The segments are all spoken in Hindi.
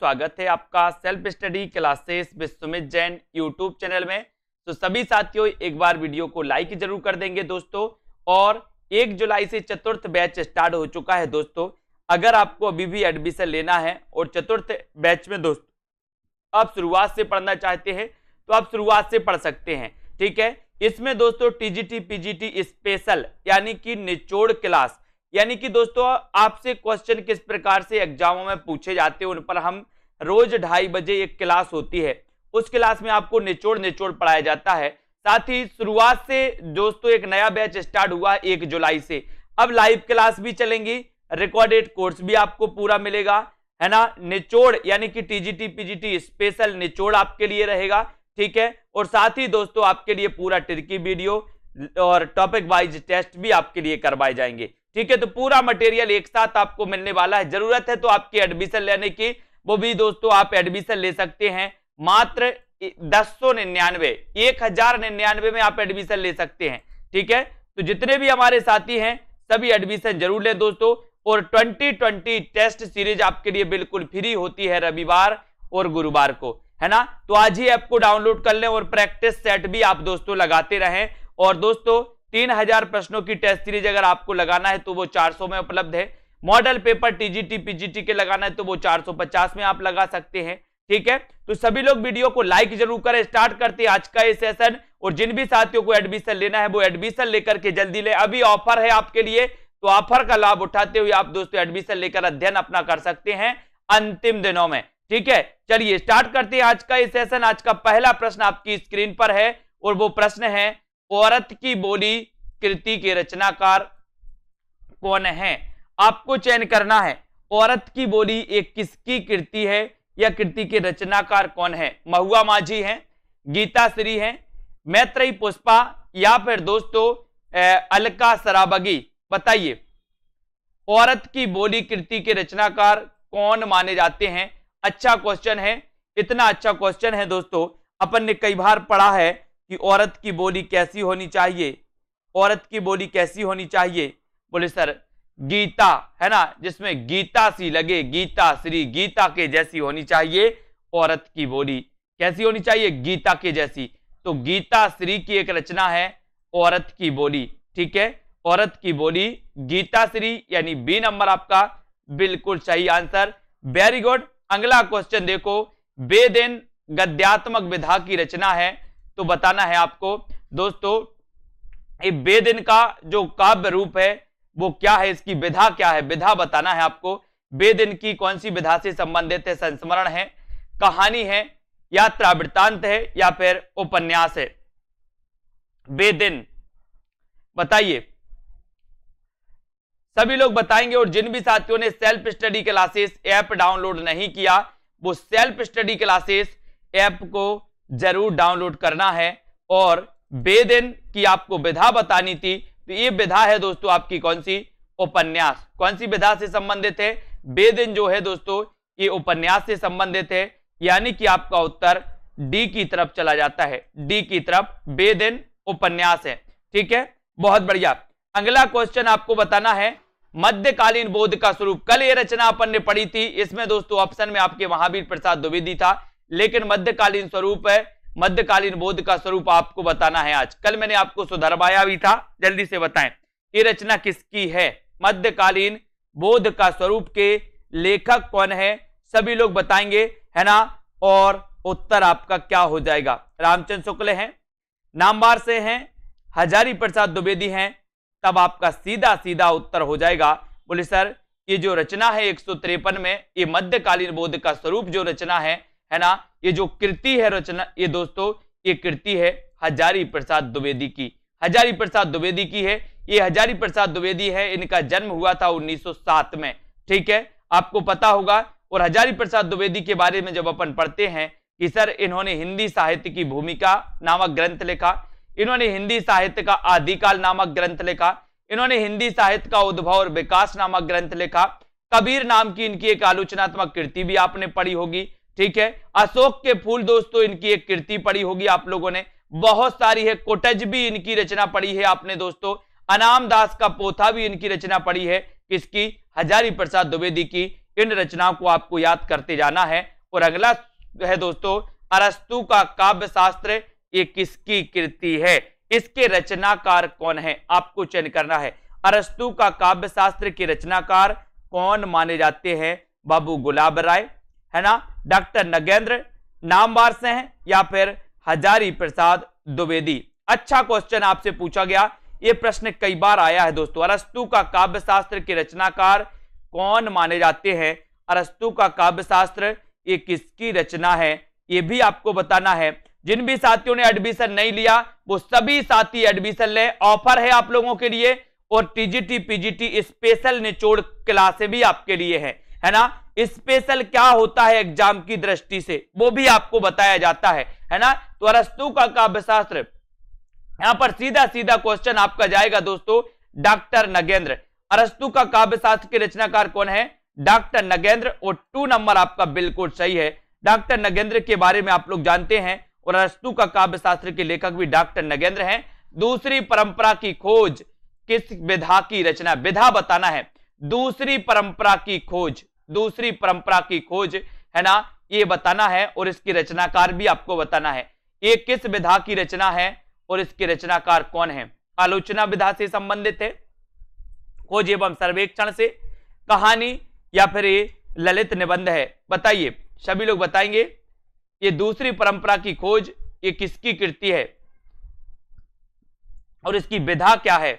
स्वागत है आपका self study classes with Sumit Jain YouTube channel में। तो सभी साथियों एक बार वीडियो को लाइक जरूर कर देंगे दोस्तों। और 1 जुलाई से चतुर्थ बैच स्टार्ट हो चुका है दोस्तों। अगर आपको अभी भी एडमिशन लेना है और चतुर्थ बैच में दोस्तों आप शुरुआत से पढ़ना चाहते हैं तो आप शुरुआत से पढ़ सकते हैं। ठीक है, इसमें दोस्तों टीजीटी पीजीटी स्पेशल यानी कि निचोड़ क्लास, यानी कि दोस्तों आपसे क्वेश्चन किस प्रकार से एग्जामों में पूछे जाते हैं उन पर हम रोज 2:30 बजे एक क्लास होती है, उस क्लास में आपको निचोड़ पढ़ाया जाता है। साथ ही शुरुआत से दोस्तों एक नया बैच स्टार्ट हुआ 1 जुलाई से। अब लाइव क्लास भी चलेंगी, रिकॉर्डेड कोर्स भी आपको पूरा मिलेगा, है ना। निचोड़ यानी कि टीजीटी पीजीटी स्पेशल निचोड़ आपके लिए रहेगा। ठीक है, और साथ ही दोस्तों आपके लिए पूरा ट्रिकी वीडियो और टॉपिक वाइज टेस्ट भी आपके लिए करवाए जाएंगे। ठीक है, तो पूरा मटेरियल एक साथ आपको मिलने वाला है। जरूरत है तो आपकी एडमिशन लेने की, वो भी दोस्तों आप एडमिशन ले सकते हैं मात्र 1099 में आप एडमिशन ले सकते हैं। ठीक है, तो जितने भी हमारे साथी हैं सभी एडमिशन जरूर लें दोस्तों। और 2020 टेस्ट सीरीज आपके लिए बिल्कुल फ्री होती है रविवार और गुरुवार को, है ना। तो आज ही ऐप को डाउनलोड कर लें और प्रैक्टिस सेट भी आप दोस्तों लगाते रहें। और दोस्तों 3000 प्रश्नों की टेस्ट सीरीज अगर आपको लगाना है तो वो 400 में उपलब्ध है। मॉडल पेपर टीजीटी पीजीटी के लगाना है तो वो 450 में आप लगा सकते हैं। ठीक है, तो सभी लोग वीडियो को लाइक जरूर करें। स्टार्ट करते हैं आज का ये सेशन। और जिन भी साथियों को एडमिशन लेना है वो एडमिशन लेकर के जल्दी ले, अभी ऑफर है आपके लिए, तो ऑफर का लाभ उठाते हुए आप दोस्तों एडमिशन लेकर अध्ययन अपना कर सकते हैं अंतिम दिनों में। ठीक है, चलिए स्टार्ट करते हैं आज का ये सेशन। आज का पहला प्रश्न आपकी स्क्रीन पर है और वो प्रश्न है औरत की बोली कृति के रचनाकार कौन है। आपको चयन करना है औरत की बोली एक किसकी कृति है या कृति के रचनाकार कौन है। महुआ माझी हैं, गीता श्री हैं, मैत्रेयी पुष्पा या फिर दोस्तों अलका सराबगी। बताइए औरत की बोली कृति के रचनाकार कौन माने जाते हैं। अच्छा क्वेश्चन है, इतना अच्छा क्वेश्चन है दोस्तों। अपन ने कई बार पढ़ा है कि औरत की बोली कैसी होनी चाहिए, औरत की बोली कैसी होनी चाहिए। बोले सर गीता, है ना, जिसमें गीता सी लगे, गीता श्री, गीता के जैसी होनी चाहिए। औरत की बोली कैसी होनी चाहिए, गीता के जैसी। तो गीता श्री की एक रचना है औरत की बोली। ठीक है, औरत की बोली गीता श्री, यानी बी नंबर आपका बिल्कुल सही आंसर। Very good. अगला क्वेश्चन देखो, बेदिन गद्यात्मक विधा की रचना है, तो बताना है आपको दोस्तों ये बेदिन का जो काव्य रूप है वो क्या है, इसकी विधा क्या है, विधा बताना है आपको। बेदिन की कौन सी विधा से संबंधित है, संस्मरण है, कहानी है, यात्रा वृत्तांत है या फिर उपन्यास है। बेदिन बताइए, सभी लोग बताएंगे। और जिन भी साथियों ने self study classes app download नहीं किया वो सेल्फ स्टडी क्लासेस ऐप को जरूर डाउनलोड करना है। और बेदिन की आपको विधा बतानी थी, तो ये विधा है दोस्तों आपकी कौन सी, उपन्यास। कौन सी विधा से संबंधित है, बेदिन जो है दोस्तों ये उपन्यास से संबंधित है, यानी कि आपका उत्तर डी की तरफ चला जाता है, डी की तरफ बेदिन उपन्यास है। ठीक है, बहुत बढ़िया। अगला क्वेश्चन आपको बताना है मध्यकालीन बोध का स्वरूप। कल ये रचना अपन ने पढ़ी थी, इसमें दोस्तों ऑप्शन में आपके महावीर प्रसाद द्विवेदी था, लेकिन मध्यकालीन स्वरूप है, मध्यकालीन बोध का स्वरूप आपको बताना है आज। कल मैंने आपको सुधरवाया भी था, जल्दी से बताएं ये रचना किसकी है। मध्यकालीन बोध का स्वरूप के लेखक कौन है, सभी लोग बताएंगे, है ना। और उत्तर आपका क्या हो जाएगा, रामचंद्र शुक्ल हैं, नामवार से हैं, हजारी प्रसाद द्विवेदी हैं, तब आपका सीधा सीधा उत्तर हो जाएगा। बोले सर ये जो रचना है 153 में, ये मध्यकालीन बोध का स्वरूप जो रचना है ना, ये जो कृति है रचना, ये दोस्तों ये कृति है हजारी प्रसाद द्विवेदी की, हजारी प्रसाद द्विवेदी की है। ये हजारी प्रसाद द्विवेदी है, इनका जन्म हुआ था 1907 में। ठीक है, आपको पता होगा। और हजारी प्रसाद द्विवेदी के बारे में जब अपन पढ़ते हैं कि सर इन्होंने हिंदी साहित्य की भूमिका नामक ग्रंथ लिखा, इन्होंने हिंदी साहित्य का आदिकाल नामक ग्रंथ लिखा, इन्होंने हिंदी साहित्य का उद्भव और विकास नामक ग्रंथ लिखा, कबीर नाम की इनकी एक आलोचनात्मक कृति भी आपने पढ़ी होगी। ठीक है, अशोक के फूल दोस्तों इनकी एक कृति पढ़ी होगी आप लोगों ने, बहुत सारी है। कोटज भी इनकी रचना पढ़ी है आपने दोस्तों, अनाम दास का पोथा भी इनकी रचना पढ़ी है, किसकी, हजारी प्रसाद द्विवेदी की। इन रचनाओं को आपको याद करते जाना है। और अगला है दोस्तों अरस्तु का काव्य शास्त्र, ये किसकी कृति है, इसके रचनाकार कौन है, आपको चयन करना है। अरस्तु का काव्य शास्त्र के रचनाकार कौन माने जाते हैं, बाबू गुलाब राय, है ना, डॉक्टर नगेंद्र नामवार से हैं, या फिर हजारी प्रसाद द्विवेदी। अच्छा क्वेश्चन आपसे पूछा गया, यह प्रश्न कई बार आया है दोस्तों। अरस्तु का काव्य शास्त्र के रचनाकार कौन माने जाते हैं, अरस्तु का काव्य शास्त्र ये किसकी रचना है, ये भी आपको बताना है। जिन भी साथियों ने एडमिशन नहीं लिया वो सभी साथी एडमिशन ले, ऑफर है आप लोगों के लिए। और टीजीटी पीजीटी स्पेशल निचोड़ क्लासे भी आपके लिए है ना। स्पेशल क्या होता है एग्जाम की दृष्टि से वो भी आपको बताया जाता है ना। तो अरस्तु का काव्य शास्त्र, यहां पर सीधा सीधा क्वेश्चन आपका जाएगा दोस्तों, डॉक्टर नगेंद्र। अरस्तु का काव्य शास्त्र के रचनाकार कौन है, डॉक्टर नगेंद्र। और 2 नंबर आपका बिल्कुल सही है। डॉक्टर नगेंद्र के बारे में आप लोग जानते हैं, और अरस्तु का काव्य शास्त्र के लेखक भी डॉक्टर नगेंद्र हैं। दूसरी परंपरा की खोज किस विधा की रचना, विधा बताना है। दूसरी परंपरा की खोज, दूसरी परंपरा की खोज है ना, ये बताना है। और इसकी रचनाकार भी आपको बताना है, ये किस विधा की रचना है और इसके रचनाकार कौन है। आलोचना विधा से संबंधित है, खोज एवं सर्वेक्षण से, कहानी, या फिर ये ललित निबंध है, बताइए, सभी लोग बताएंगे। ये दूसरी परंपरा की खोज ये किसकी कृति है और इसकी विधा क्या है,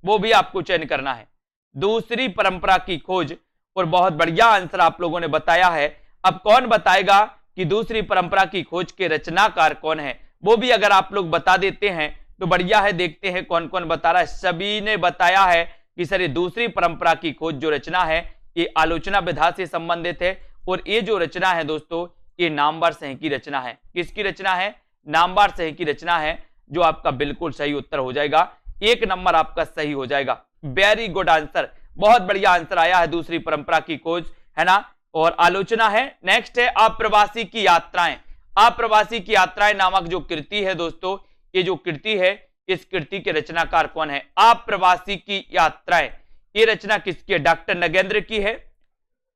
वो भी आपको चयन करना है। दूसरी परंपरा की खोज, और बहुत बढ़िया आंसर आप लोगों ने बताया है। अब कौन बताएगा कि दूसरी परंपरा की खोज के रचनाकार कौन है, वो भी अगर आप लोग बता देते हैं तो बढ़िया है। देखते हैं कौन कौन बता रहा है। सभी ने बताया है कि सर ये दूसरी परंपरा की खोज जो रचना है ये आलोचना विधा से संबंधित है। और ये जो रचना है दोस्तों ये नामवर सिंह की रचना है। किसकी रचना है, नामवर सिंह की रचना है, जो आपका बिल्कुल सही उत्तर हो जाएगा। 1 नंबर आपका सही हो जाएगा। वेरी गुड आंसर, बहुत बढ़िया आंसर आया है। दूसरी परंपरा की खोज है ना, और आलोचना है। नेक्स्ट है अप्रवासी की यात्राएं। अप्रवासी की यात्राएं नामक जो कृति है दोस्तों, ये जो कृति है इस कृति के रचनाकार कौन है। अप्रवासी की यात्राएं, ये रचना किसकी है, डॉक्टर नगेंद्र की है,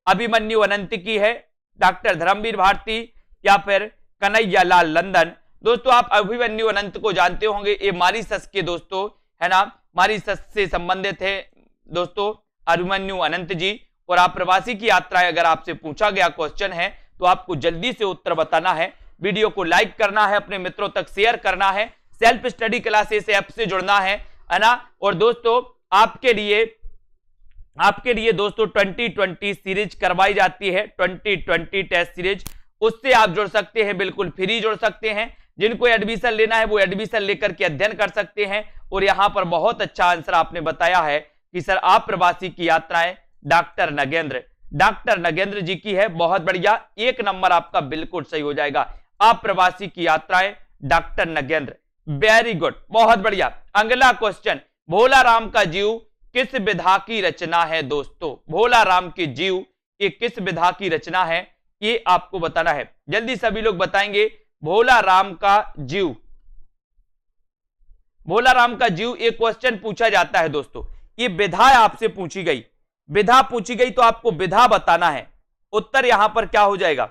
अभिमन्यु अनंत की है, डॉक्टर धर्मवीर भारती, या फिर कन्हैया लाल लंदन। दोस्तों आप अभिमन्यु अनंत को जानते होंगे, ये मॉरीशस के दोस्तों है ना, मॉरीशस से संबंधित है दोस्तों अभिमन्यु अनंत जी। और अप्रवासी की यात्राएं अगर आपसे पूछा गया क्वेश्चन है तो आपको जल्दी से उत्तर बताना है। वीडियो को लाइक करना है, अपने मित्रों तक शेयर करना है, सेल्फ स्टडी क्लासेस ऐप से जुड़ना है ना। और दोस्तों आपके लिए दोस्तों 2020 सीरीज करवाई जाती है, 2020 टेस्ट सीरीज, उससे आप जुड़ सकते हैं, बिल्कुल फ्री जुड़ सकते हैं। जिनको एडमिशन लेना है वो एडमिशन लेकर के अध्ययन कर सकते हैं। और यहां पर बहुत अच्छा आंसर आपने बताया है कि सर अप्रवासी की यात्राएं डॉक्टर नगेंद्र जी की है, बहुत बढ़िया। 1 नंबर आपका बिल्कुल सही हो जाएगा। अप्रवासी की यात्राएं डॉक्टर नगेंद्र, वेरी गुड, बहुत बढ़िया। अगला क्वेश्चन, भोला राम का जीव किस विधा की रचना है दोस्तों। भोला राम के जीव ये किस विधा की रचना है, ये आपको बताना है। जल्दी सभी लोग बताएंगे। भोला राम का जीव, भोला राम का जीव एक क्वेश्चन पूछा जाता है दोस्तों, ये विधा आपसे पूछी गई, विधा पूछी गई तो आपको विधा बताना है। उत्तर यहां पर क्या हो जाएगा,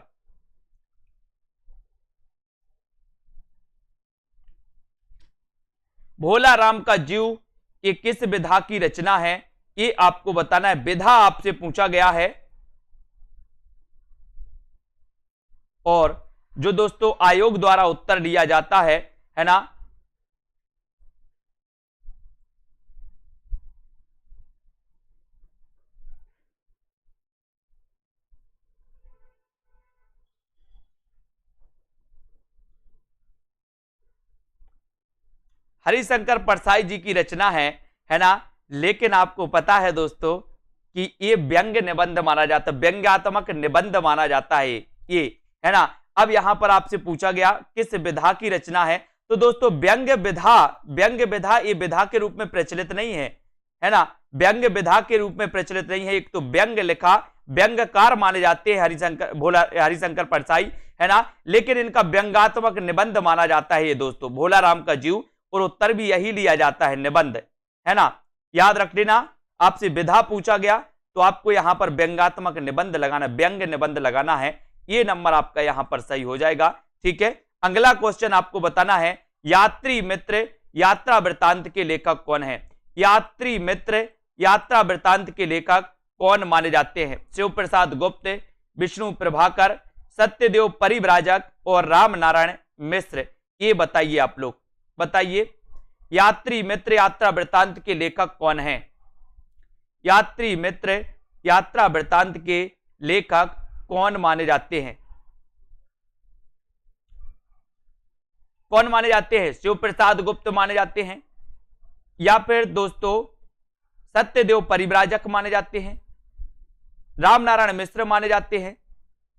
भोला राम का जीव ये किस विधा की रचना है, ये आपको बताना है। विधा आपसे पूछा गया है। और जो दोस्तों आयोग द्वारा उत्तर दिया जाता है ना, हरिशंकर परसाई जी की रचना है ना। लेकिन आपको पता है दोस्तों कि ये व्यंग्य निबंध माना जाता है, व्यंग्यात्मक निबंध माना जाता है ये, है ना। अब यहां पर आपसे पूछा गया किस विधा की रचना है, तो दोस्तों व्यंग्य विधा ये विधा के रूप में प्रचलित नहीं है ना, व्यंग्य विधा के रूप में प्रचलित नहीं है। एक तो व्यंग्य लिखा, व्यंग्यकार माने जाते हैं हरिशंकर परसाई, है ना, लेकिन इनका व्यंग्यात्मक निबंध माना जाता है ये दोस्तों भोला राम का जीव। और उत्तर भी यही लिया जाता है, निबंध, है ना। याद रख लेना, आपसे विधा पूछा गया तो आपको यहां पर व्यंग्यात्मक निबंध लगाना, व्यंग्य निबंध लगाना है। ये नंबर आपका यहां पर सही हो जाएगा। ठीक है, अगला क्वेश्चन आपको बताना है, यात्री मित्र यात्रा वृत्तांत के लेखक कौन है? यात्री मित्र यात्रा वृत्तांत के लेखक कौन माने जाते हैं? शिव प्रसाद गुप्त, विष्णु प्रभाकर, सत्यदेव परिव्राजक और राम नारायण मिश्र। ये बताइए, आप लोग बताइए, यात्री मित्र यात्रा वृत्तांत के लेखक कौन है? यात्री मित्र यात्रा वृत्तांत के लेखक कौन माने जाते हैं? कौन माने जाते हैं? शिव प्रसाद गुप्त माने जाते हैं, या फिर दोस्तों सत्यदेव परिव्राजक माने जाते हैं, राम नारायण मिश्र माने जाते हैं?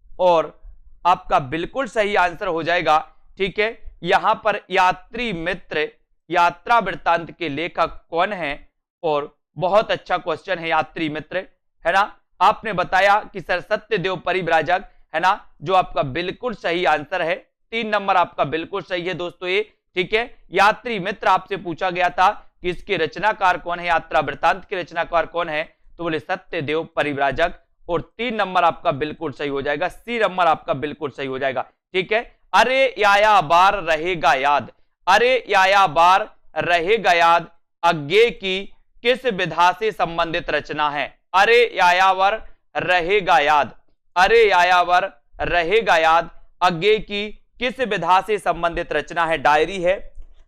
और आपका बिल्कुल सही आंसर हो जाएगा, ठीक है, यहां पर यात्री मित्र यात्रा वृत्तांत के लेखक कौन है? और बहुत अच्छा क्वेश्चन है यात्री मित्र, है ना। आपने बताया कि सर सत्यदेव परिव्राजक, है ना, जो आपका बिल्कुल सही आंसर है। 3 नंबर आपका बिल्कुल सही है दोस्तों ये। ठीक है, यात्री मित्र आपसे पूछा गया था कि इसके रचनाकार कौन है, यात्रा वृत्तांत के रचनाकार कौन है, तो बोले सत्यदेव परिव्राजक। और 3 नंबर आपका बिल्कुल सही हो जाएगा, सी नंबर आपका बिल्कुल सही हो जाएगा। ठीक है, अरे याया बार रहेगा याद, अरे याया बार रहेगा याद अज्ञे की किस विधा से संबंधित रचना है? अरे यायावर रहेगा याद, अरे यायावर रहेगा याद अज्ञे की किस विधा से संबंधित रचना है? डायरी है,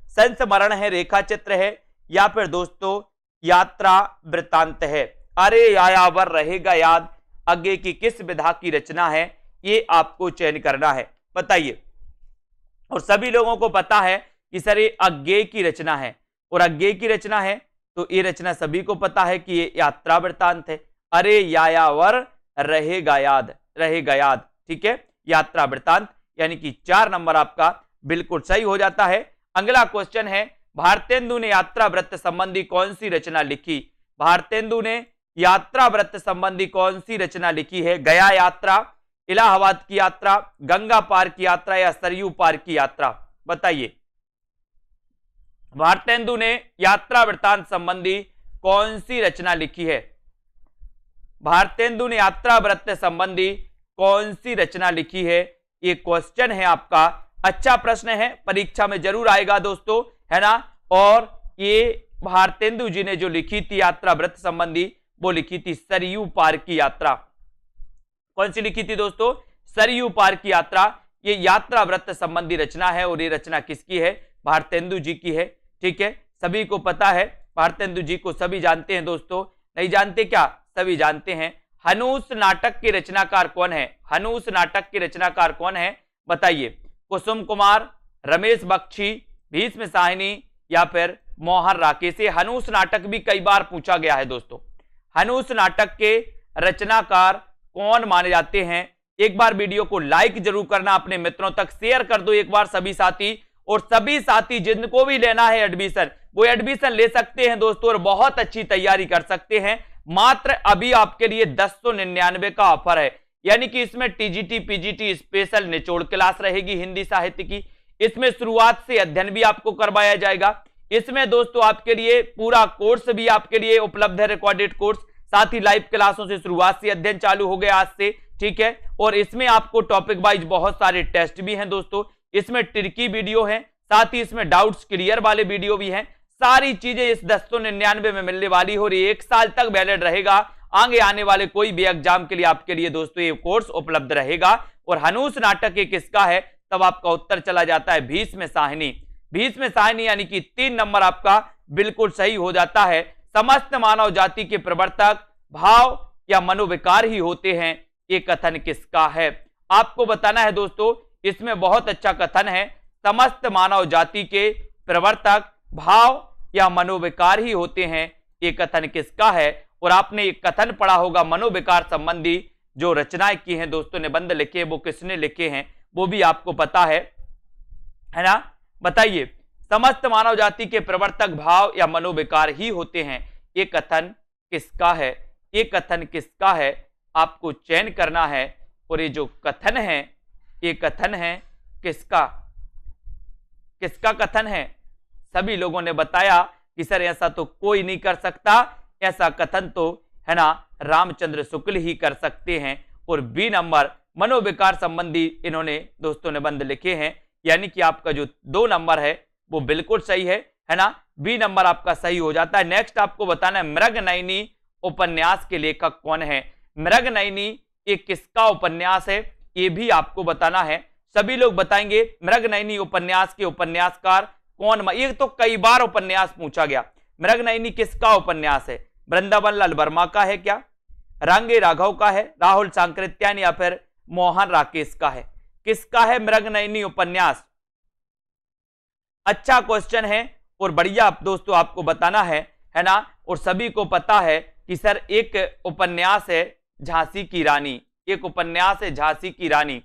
संस्मरण है, रेखा चित्र है, या फिर दोस्तों यात्रा वृत्तांत है? अरे यायावर रहेगा याद अज्ञे की किस विधा की रचना है, ये आपको चयन करना है, बताइए। और सभी लोगों को पता है कि सर ये अज्ञेय की रचना है, और अज्ञेय की रचना है तो ये रचना सभी को पता है कि ये यात्रा वृत्तांत है। अरे यायावर रहेगा याद, रहेगा याद, ठीक है, यात्रा वृत्तांत, यानी कि 4 नंबर आपका बिल्कुल सही हो जाता है। अगला क्वेश्चन है, भारतेंदु ने यात्रा वृत्त संबंधी कौन सी रचना लिखी? भारतेंदु ने यात्रा वृत्त संबंधी कौन सी रचना लिखी है? गया यात्रा, इलाहाबाद की यात्रा, गंगा पार की यात्रा, या सरयू पार की यात्रा? बताइए, भारतेंदु ने यात्रा वृत्तांत संबंधी कौन सी रचना लिखी है? भारतेंदु ने यात्रा वृत्त संबंधी कौन सी रचना लिखी है? ये क्वेश्चन है आपका, अच्छा प्रश्न है, परीक्षा में जरूर आएगा दोस्तों, है ना। और ये भारतेंदु जी ने जो लिखी थी यात्रा वृत्त संबंधी, वो लिखी थी सरयू पार की यात्रा। कौन सी लिखी थी दोस्तों? सरयू पार की यात्रा। ये यात्रा वृत्त संबंधी रचना है, और ये रचना किसकी है? भारतेंदु जी की है। ठीक है, सभी को पता है, भारतेंदु जी को सभी जानते हैं दोस्तों, नहीं जानते क्या? सभी जानते हैं। हनूस नाटक के रचनाकार कौन है? हनूस नाटक के रचनाकार कौन है, बताइए। कुसुम कुमार, रमेश बख्शी, भीष्म साहिनी, या फिर मोहन राकेश? हनूस नाटक भी कई बार पूछा गया है दोस्तों। हनूस नाटक के रचनाकार कौन माने जाते हैं? एक बार वीडियो को लाइक जरूर करना, अपने मित्रों तक शेयर कर दो एक बार सभी साथी। और सभी साथी जिनको भी लेना है एडमिशन, वो एडमिशन ले सकते हैं दोस्तों, और बहुत अच्छी तैयारी कर सकते हैं। मात्र अभी आपके लिए 1099 का ऑफर है, यानी कि इसमें टीजीटी पीजीटी स्पेशल निचोड़ क्लास रहेगी हिंदी साहित्य की। इसमें शुरुआत से अध्ययन भी आपको करवाया जाएगा। इसमें दोस्तों आपके लिए पूरा कोर्स भी आपके लिए उपलब्ध है, रिकॉर्डेड कोर्स, साथ ही लाइव क्लासों से शुरुआत से अध्ययन चालू हो गया आज से। ठीक है, और इसमें आपको टॉपिक वाइज बहुत सारे टेस्ट भी हैं दोस्तों, इसमें ट्रिकी वीडियो है, साथ ही इसमें डाउट्स क्लियर वाले वीडियो भी हैं। सारी चीजें इस 1099 में मिलने वाली हो रही है, 1 साल तक वैलिड रहेगा। आगे आने वाले कोई भी एग्जाम के लिए आपके लिए दोस्तों ये कोर्स उपलब्ध रहेगा। और हनूस नाटक ये किसका है? तब आपका उत्तर चला जाता है भीष्म साहिनी। भीष्म साहिनी, यानी कि 3 नंबर आपका बिल्कुल सही हो जाता है। समस्त मानव जाति के प्रवर्तक भाव या मनोविकार ही होते हैं, ये कथन किसका है? आपको बताना है दोस्तों, इसमें बहुत अच्छा कथन है, समस्त मानव जाति के प्रवर्तक भाव या मनोविकार ही होते हैं, ये कथन किसका है? और आपने एक कथन पढ़ा होगा मनोविकार संबंधी जो रचनाएं की हैं दोस्तों, निबंध लिखे, वो किसने लिखे हैं वो भी आपको पता है ना। बताइए, समस्त मानव जाति के प्रवर्तक भाव या मनोविकार ही होते हैं, ये कथन किसका है? ये कथन किसका है आपको चयन करना है। और ये जो कथन है, ये कथन है किसका? किसका कथन है? सभी लोगों ने बताया कि सर ऐसा तो कोई नहीं कर सकता, ऐसा कथन तो, है ना, रामचंद्र शुक्ल ही कर सकते हैं। और बी नंबर मनोविकार संबंधी इन्होंने दोस्तों निबंध लिखे हैं, यानी कि आपका जो 2 नंबर है वो बिल्कुल सही है ना, बी नंबर आपका सही हो जाता है। नेक्स्ट आपको बताना है मृगनयनी उपन्यास के लेखक कौन है। मृगनयनी ये किसका उपन्यास है, ये भी आपको बताना है। सभी लोग बताएंगे मृगनयनी उपन्यास के उपन्यासकार कौन। ये तो कई बार उपन्यास पूछा गया। मृगनयनी किसका उपन्यास है, वृंदावन लाल वर्मा का है क्या, रांगे राघव का है, राहुल सांकृत्यायन या फिर मोहन राकेश का है, किसका है मृगनयनी उपन्यास। अच्छा क्वेश्चन है और बढ़िया दोस्तों आपको बताना है ना। और सभी को पता है कि सर एक उपन्यास है झांसी की रानी, एक उपन्यास है झांसी की रानी,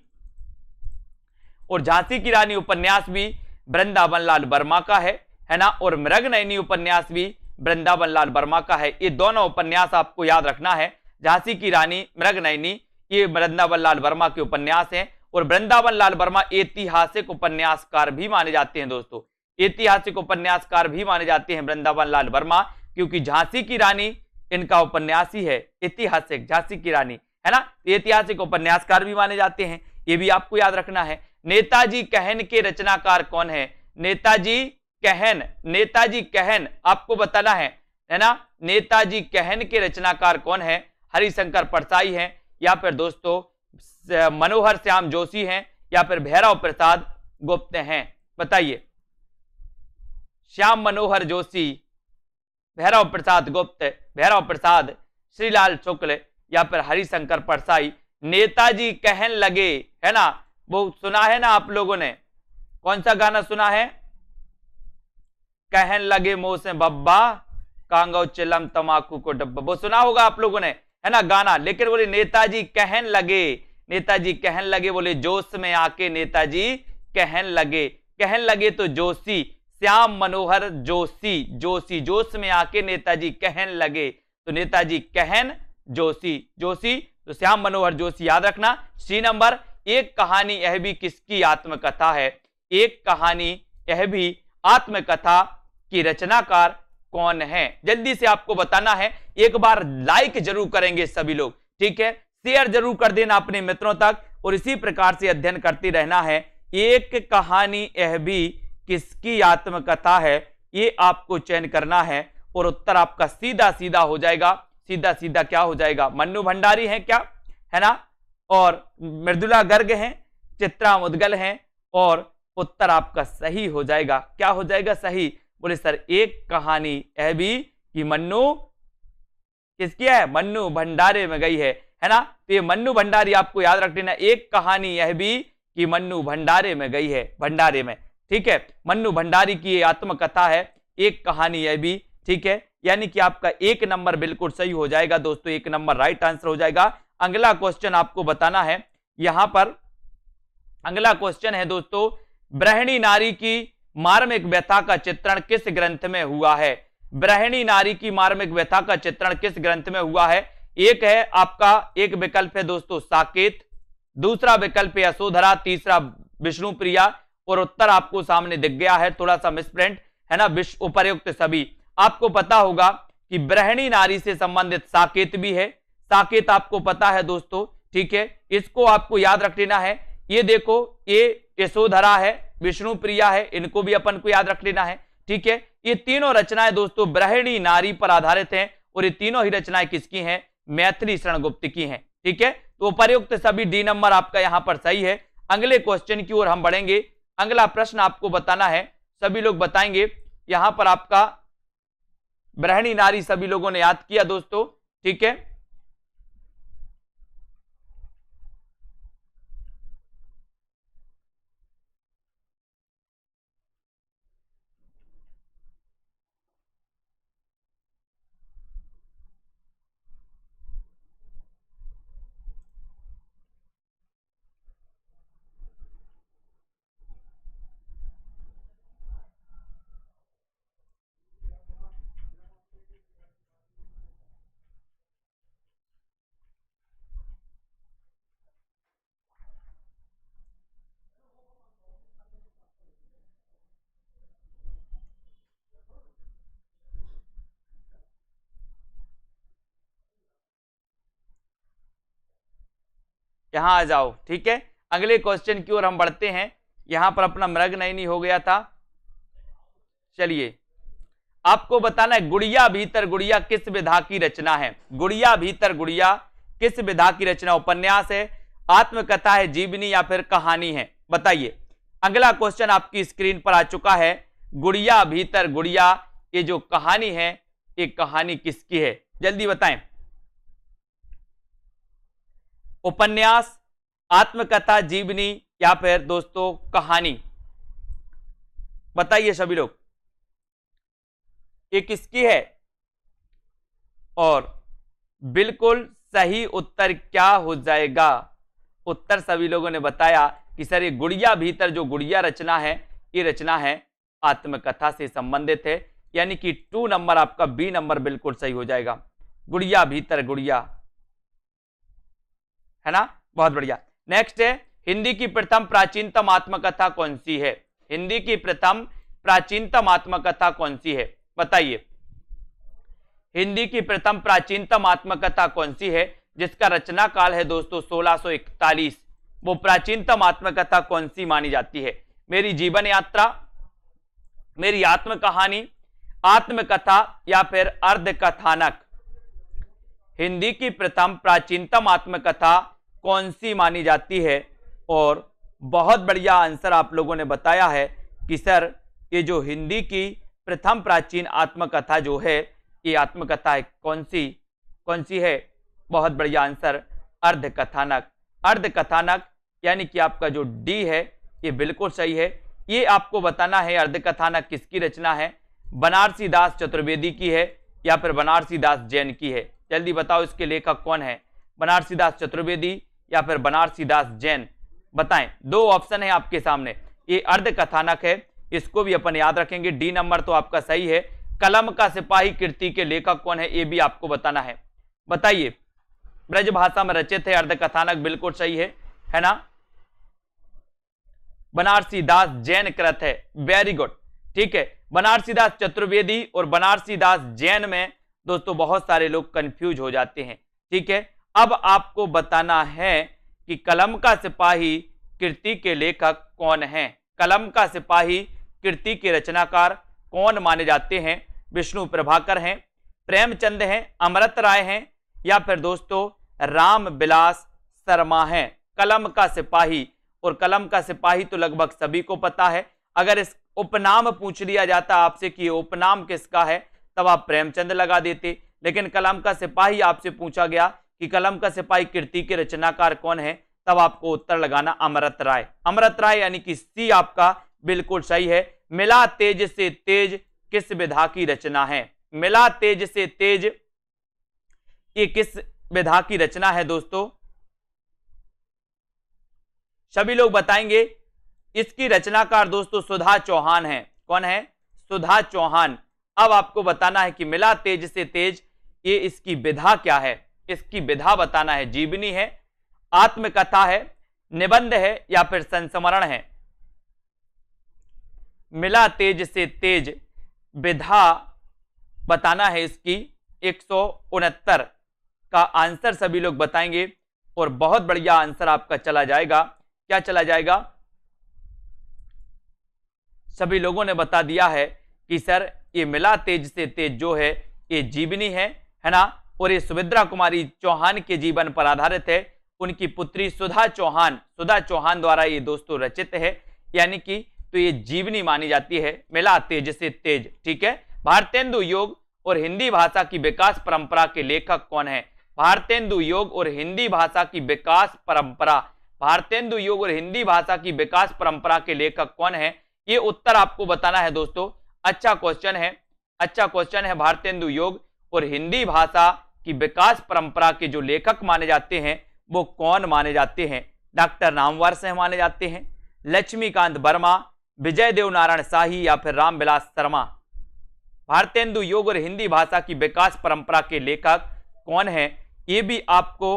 और झांसी की रानी उपन्यास भी वृंदावन लाल वर्मा का है ना, और मृगनयनी उपन्यास भी वृंदावन लाल वर्मा का है। ये दोनों उपन्यास आपको याद रखना है, झांसी की रानी, मृगनयनी, ये वृंदावन लाल वर्मा के उपन्यास हैं। और वृंदावन लाल वर्मा ऐतिहासिक उपन्यासकार भी माने जाते हैं दोस्तों, ऐतिहासिक उपन्यासकार भी माने जाते हैं वृंदावन लाल वर्मा, क्योंकि झांसी की रानी इनका उपन्यास ही है ऐतिहासिक, झांसी की रानी, है ना, ऐतिहासिक उपन्यासकार भी माने जाते हैं, ये भी आपको याद रखना है। नेताजी कहन के रचनाकार कौन है, नेताजी कहन, नेताजी कहन आपको बताना है ना, नेताजी कहन के रचनाकार कौन है, हरिशंकर परसाई हैं या फिर दोस्तों मनोहर श्याम जोशी हैं या फिर भैरव प्रसाद गुप्त हैं, बताइए। श्याम मनोहर जोशी, भैरव प्रसाद गुप्त, भैरव प्रसाद, श्रीलाल शुक्ल या फिर हरिशंकर परसाई। नेताजी कहन लगे, है ना, वो सुना है ना आप लोगों ने, कौन सा गाना सुना है, कहन लगे मोह से बब्बा कांगो चिलम तमाकू को डब्बा, वो सुना होगा आप लोगों ने, है ना गाना। लेकिन बोले नेताजी कहन लगे, नेताजी कहन लगे, बोले जोश में आके नेताजी कहन लगे, कहन लगे तो जोशी, श्याम मनोहर जोशी, जोशी, जोश में आके नेताजी कहन लगे, तो नेताजी कहन जोशी, जोशी, तो श्याम मनोहर जोशी याद रखना। सी नंबर, एक कहानी यह भी किसकी आत्मकथा है, एक कहानी यह भी आत्मकथा की रचनाकार कौन है, जल्दी से आपको बताना है। एक बार लाइक जरूर करेंगे सभी लोग, ठीक है, शेयर जरूर कर देना अपने मित्रों तक, और इसी प्रकार से अध्ययन करते रहना है। एक कहानी यह भी किसकी आत्मकथा है, ये आपको चयन करना है, और उत्तर आपका सीधा सीधा हो जाएगा, सीधा सीधा क्या हो जाएगा, मन्नू भंडारी है क्या, है ना, और मृदुला गर्ग हैं, चित्रा मुदगल हैं, और उत्तर आपका सही हो जाएगा, क्या हो जाएगा सही। बोले सर एक कहानी यह भी कि मन्नू किसकी है, मन्नू भंडारे में गई है ना, तो ये मन्नू भंडारी आपको याद रख लेना, एक कहानी यह भी कि मन्नू भंडारे में गई है, भंडारे में, ठीक है, मन्नू भंडारी की ये आत्मकथा है, एक कहानी यह भी, ठीक है, यानी कि आपका 1 नंबर बिल्कुल सही हो जाएगा दोस्तों, 1 नंबर राइट आंसर हो जाएगा। अगला क्वेश्चन आपको बताना है, यहां पर अगला क्वेश्चन है दोस्तों, ब्रह्मणी नारी की मार्मिक व्यथा का चित्रण किस ग्रंथ में हुआ है, ब्रह्मणी नारी की मार्मिक व्यथा का चित्रण किस ग्रंथ में हुआ है। एक है आपका, एक विकल्प है दोस्तों साकेत, दूसरा विकल्प है यशोधरा, तीसरा विष्णुप्रिया, और उत्तर आपको सामने दिख गया है, थोड़ा सा मिसप्रिंट है ना, उपर्युक्त सभी। आपको पता होगा कि ब्रह्मणी नारी से संबंधित साकेत भी है, साकेत आपको पता है दोस्तों, ठीक है, इसको आपको याद रख लेना है। ये देखो, ये यशोधरा है, विष्णुप्रिया है, इनको भी अपन को याद रख लेना है, ठीक है। ये तीनों रचनाएं दोस्तों ब्रह्मणी नारी पर आधारित हैं, और ये तीनों ही रचनाएं किसकी हैं, मैथिली शरण गुप्त की हैं, ठीक है। तो उपर्युक्त सभी डी नंबर आपका यहां पर सही है। अगले क्वेश्चन की ओर हम बढ़ेंगे। अगला प्रश्न आपको बताना है, सभी लोग बताएंगे, यहां पर आपका ब्रह्मणी नारी सभी लोगों ने याद किया दोस्तों, ठीक है। यहां आ जाओ। ठीक है, अगले क्वेश्चन की ओर हम बढ़ते हैं। यहां पर अपना मृग नहीं हो गया था। चलिए, आपको बताना है गुड़िया भीतर गुड़िया किस विधा की रचना है। गुड़िया भीतर गुड़िया किस विधा की रचना, उपन्यास है, आत्मकथा है, जीवनी या फिर कहानी है, बताइए। अगला क्वेश्चन आपकी स्क्रीन पर आ चुका है। गुड़िया भीतर गुड़िया ये जो कहानी है, ये कहानी किसकी है, जल्दी बताएं। उपन्यास, आत्मकथा, जीवनी या फिर दोस्तों कहानी, बताइए सभी लोग, ये किसकी है। और बिल्कुल सही उत्तर क्या हो जाएगा। उत्तर सभी लोगों ने बताया कि सर ये गुड़िया भीतर जो गुड़िया रचना है, ये रचना है आत्मकथा से संबंधित है, यानी कि 2 नंबर आपका बी नंबर बिल्कुल सही हो जाएगा। गुड़िया भीतर गुड़िया, है ना, बहुत बढ़िया। नेक्स्ट है, हिंदी की प्रथम प्राचीनतम आत्मकथा कौन सी है। हिंदी की प्रथम प्राचीनतम आत्मकथा कौन सी है, बताइए। हिंदी की प्रथम प्राचीनतम आत्मकथा कौन सी है, जिसका रचना काल है दोस्तों 1641, वो प्राचीनतम आत्मकथा कौन सी मानी जाती है। मेरी जीवन यात्रा, मेरी आत्मकहानी, आत्मकथा या फिर अर्धकथानक। हिंदी की प्रथम प्राचीनतम आत्मकथा कौन सी मानी जाती है। और बहुत बढ़िया आंसर आप लोगों ने बताया है कि सर ये जो हिंदी की प्रथम प्राचीन आत्मकथा जो है, ये आत्मकथा है कौन सी है, बहुत बढ़िया आंसर, अर्धकथानक। अर्धकथानक यानी कि आपका जो डी है ये बिल्कुल सही है। ये आपको बताना है अर्धकथानक किसकी रचना है, बनारसी दास चतुर्वेदी की है या फिर बनारसी दास जैन की है। जल्दी बताओ इसके लेखक कौन है, बनारसी दास चतुर्वेदी या फिर बनारसी दास जैन, बताएं। 2 ऑप्शन है आपके सामने, ये अर्धकथानक है, इसको भी अपन याद रखेंगे। डी नंबर तो आपका सही है। कलम का सिपाही कृति के लेखक कौन है, ये भी आपको बताना है, बताइए। ब्रज भाषा में रचित है, अर्धकथानक बिल्कुल सही है ना। बनारसी दास जैन कृत है, वेरी गुड। ठीक है, बनारसी दास चतुर्वेदी और बनारसी दास जैन में दोस्तों बहुत सारे लोग कंफ्यूज हो जाते हैं। ठीक है, अब आपको बताना है कि कलम का सिपाही कृति के लेखक कौन हैं। कलम का सिपाही कृति के रचनाकार कौन माने जाते हैं। विष्णु प्रभाकर हैं, प्रेमचंद हैं, अमृत राय हैं या फिर दोस्तों राम बिलास शर्मा हैं। कलम का सिपाही, और कलम का सिपाही तो लगभग सभी को पता है। अगर इस उपनाम पूछ लिया जाता आपसे कि उपनाम किसका है, तब आप प्रेमचंद लगा देते, लेकिन कलम का सिपाही आपसे पूछा गया कि कलम का सिपाही कृति के रचनाकार कौन है, तब आपको उत्तर लगाना अमृत राय। अमृत राय यानी कि सी आपका बिल्कुल सही है। मिला तेज से तेज किस विधा की रचना है। मिला तेज से तेज ये किस विधा की रचना है दोस्तों, सभी लोग बताएंगे। इसकी रचनाकार दोस्तों सुधा चौहान है। कौन है, सुधा चौहान। अब आपको बताना है कि मिला तेज से तेज ये इसकी विधा क्या है, इसकी विधा बताना है। जीवनी है, आत्मकथा है, निबंध है या फिर संस्मरण है। मिला तेज से तेज विधा बताना है इसकी 169 का आंसर सभी लोग बताएंगे। और बहुत बढ़िया आंसर आपका चला जाएगा, क्या चला जाएगा, सभी लोगों ने बता दिया है कि सर ये मिला तेज से तेज जो है ये जीवनी है ना। और ये सुभद्रा कुमारी चौहान के जीवन पर आधारित है। उनकी पुत्री सुधा चौहान द्वारा ये दोस्तों रचित है, यानी कि तो ये जीवनी मानी जाती है, मिला तेज से तेज। ठीक है, भारतेंदु योग और हिंदी भाषा की विकास परंपरा के लेखक कौन है। भारतेंदु योग और हिंदी भाषा की विकास परंपरा, भारतेंदु योग और हिंदी भाषा की विकास परंपरा के लेखक कौन है, ये उत्तर आपको बताना है दोस्तों। अच्छा क्वेश्चन है, अच्छा क्वेश्चन है। भारतेंदु योग और हिंदी भाषा की विकास परंपरा के जो लेखक माने जाते हैं वो कौन माने जाते हैं। डॉक्टर नामवर सिंह माने जाते हैं, लक्ष्मीकांत वर्मा, विजय देव नारायण शाही या फिर रामविलास शर्मा। भारतेंदु योग और हिंदी भाषा की विकास परंपरा के लेखक कौन है, ये भी आपको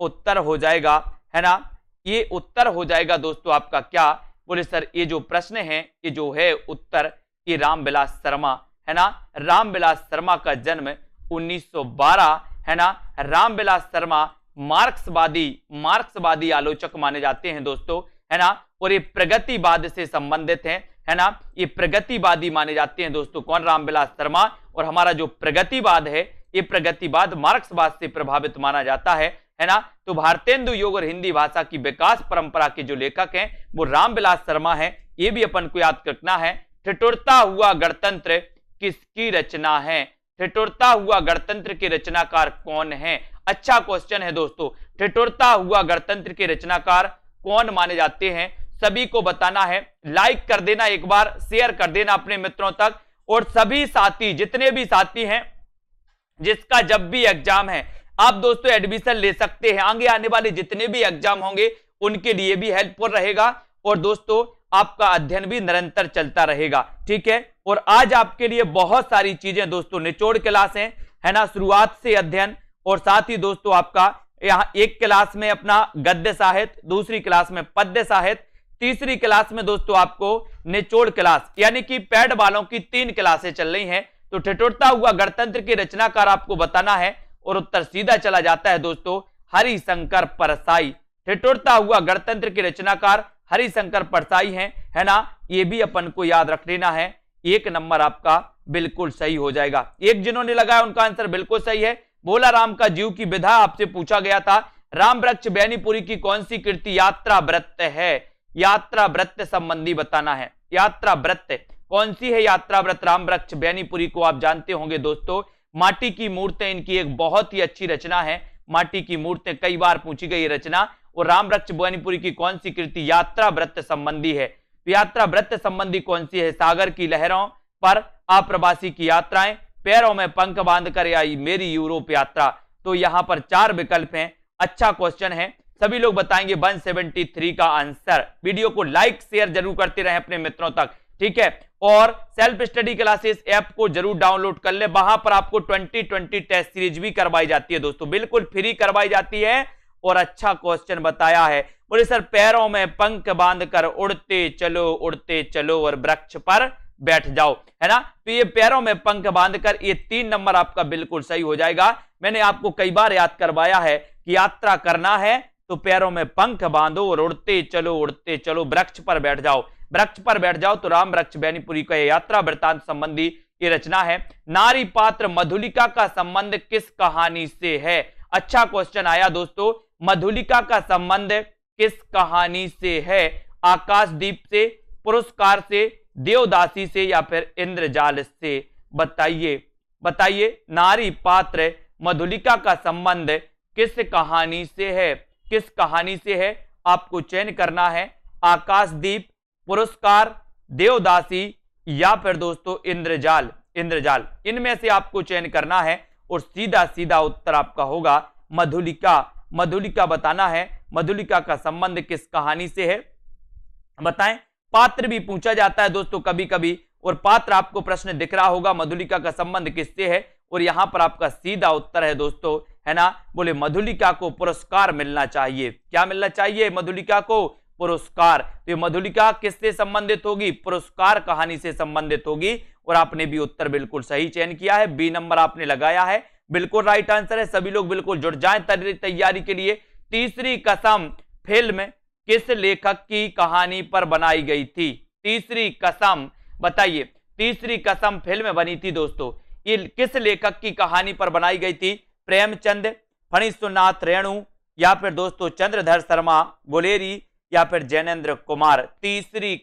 उत्तर हो जाएगा, है ना। ये उत्तर हो जाएगा दोस्तों आपका क्या, बोले सर ये जो प्रश्न है ये जो है उत्तर ये रामविलास शर्मा, है ना। रामविलास शर्मा का जन्म 1912, है ना। रामविलास शर्मा मार्क्सवादी आलोचक माने जाते हैं दोस्तों, है ना। और ये प्रगतिवाद से संबंधित है ना, ये प्रगतिवादी माने जाते हैं दोस्तों। कौन? रामविलास शर्मा। और हमारा जो प्रगतिवाद है, ये प्रगतिवाद मार्क्सवाद से प्रभावित माना जाता है ना। तो भारतेंदु योग और हिंदी भाषा की विकास परंपरा के जो लेखक हैं वो रामविलास शर्मा है। ये भी अपन को याद रखना है। ठिठुरता हुआ गणतंत्र किसकी रचना है? ठिठुरता हुआ गणतंत्र के रचनाकार कौन है? अच्छा क्वेश्चन है दोस्तों। ठिठुरता हुआ गणतंत्र के रचनाकार कौन माने जाते हैं? सभी को बताना है। लाइक कर देना, एक बार शेयर कर देना अपने मित्रों तक। और सभी साथी, जितने भी साथी हैं जिसका जब भी एग्जाम है, आप दोस्तों एडमिशन ले सकते हैं। आगे आने वाले जितने भी एग्जाम होंगे उनके लिए भी हेल्पफुल रहेगा। और दोस्तों आपका अध्ययन भी निरंतर चलता रहेगा, ठीक है। और आज आपके लिए बहुत सारी चीजें दोस्तों, निचोड़ क्लास है ना, शुरुआत से अध्ययन। और साथ ही दोस्तों आपका यहाँ एक क्लास में अपना गद्य साहित्य, दूसरी क्लास में पद्य साहित्य, तीसरी क्लास में दोस्तों आपको निचोड़ क्लास, यानी कि पैड वालों की 3 क्लासें चल रही हैं। तो ठिठुरता हुआ गणतंत्र के रचनाकार आपको बताना है। और उत्तर सीधा चला जाता है दोस्तों, हरिशंकर परसाई। ठिठुरता हुआ गणतंत्र के रचनाकार हरिशंकर परसाई हैं, है ना। ये भी अपन को याद रख लेना है। 1 नंबर आपका बिल्कुल सही हो जाएगा। एक जिन्होंने लगाया उनका आंसर बिल्कुल सही है। बोला राम का जीव की विधा आपसे पूछा गया था। राम वृक्ष बैनीपुरी की कौन सी कृति यात्रा वृत्त है? यात्रा वृत्त संबंधी बताना है। यात्रा वृत्त कौन सी है? यात्रा वृत्त राम वृक्ष बैनीपुरी को आप जानते होंगे दोस्तों। माटी की मूर्तें इनकी एक बहुत ही अच्छी रचना है। माटी की मूर्तें कई बार पूछी गई रचना। और राम वृक्ष बैनीपुरी की कौन सी कृति यात्रा वृत्त संबंधी है? यात्रा वृत्त संबंधी कौन सी है? सागर की लहरों पर अप्रवासी की यात्राएं, पैरों में पंख बांधकर आई मेरी यूरोप यात्रा। तो यहां पर 4 विकल्प हैं। अच्छा क्वेश्चन है, सभी लोग बताएंगे 173 का आंसर। वीडियो को लाइक शेयर जरूर करते रहें अपने मित्रों तक, ठीक है। और सेल्फ स्टडी क्लासेस ऐप को जरूर डाउनलोड कर ले। वहां पर आपको 2020 टेस्ट सीरीज भी करवाई जाती है दोस्तों, बिल्कुल फ्री करवाई जाती है। और अच्छा क्वेश्चन बताया है, बोले सर पैरों में पंख बांधकर उड़ते चलो और वृक्ष पर बैठ जाओ, है ना। तो ये पैरों में पंख बांधकर, ये 3 नंबर आपका बिल्कुल सही हो जाएगा। मैंने आपको कई बार याद करवाया है कि यात्रा करना है तो पैरों में पंख बांधो और उड़ते चलो वृक्ष पर बैठ जाओ। वृक्ष पर बैठ जाओ तो राम वृक्ष बैनीपुरी का यात्रा वृत्तांत संबंधी ये रचना है। नारी पात्र मधुलिका का संबंध किस कहानी से है? अच्छा क्वेश्चन आया दोस्तों। मधुलिका का संबंध किस कहानी से है? आकाशदीप से, पुरस्कार से, देवदासी से या फिर इंद्रजाल से? बताइए नारी पात्र मधुलिका का संबंध किस कहानी से है? किस कहानी से है? आपको चयन करना है। आकाशदीप, पुरस्कार, देवदासी या फिर दोस्तों इंद्रजाल। इनमें से आपको चयन करना है। और सीधा उत्तर आपका होगा मधुलिका बताना है। मधुलिका का संबंध किस कहानी से है बताएं। पात्र भी पूछा जाता है दोस्तों कभी कभी, और पात्र आपको प्रश्न दिख रहा होगा मधुलिका का संबंध किससे है। और यहां पर आपका सीधा उत्तर है दोस्तों, है ना। बोले मधुलिका को पुरस्कार मिलना चाहिए। क्या मिलना चाहिए? मधुलिका को पुरस्कार। तो मधुलिका किससे संबंधित होगी? पुरस्कार कहानी से संबंधित होगी। और आपने भी उत्तर बिल्कुल सही चयन किया है। बी नंबर आपने लगाया है, बिल्कुल राइट आंसर है। सभी लोग बिल्कुल जुट जाएं तैयारी के लिए। तीसरी कसम फिल्म किस लेखक की कहानी पर बनाई गई थी? तीसरी कसम बताइए। तीसरी कसम फिल्म बनी थी दोस्तों, ये किस लेखक की कहानी पर बनाई गई थी? प्रेमचंद, फणीश्वरनाथ रेणु या फिर दोस्तों चंद्रधर शर्मा गुलेरी या फिर जैनेन्द्र कुमार? तीसरी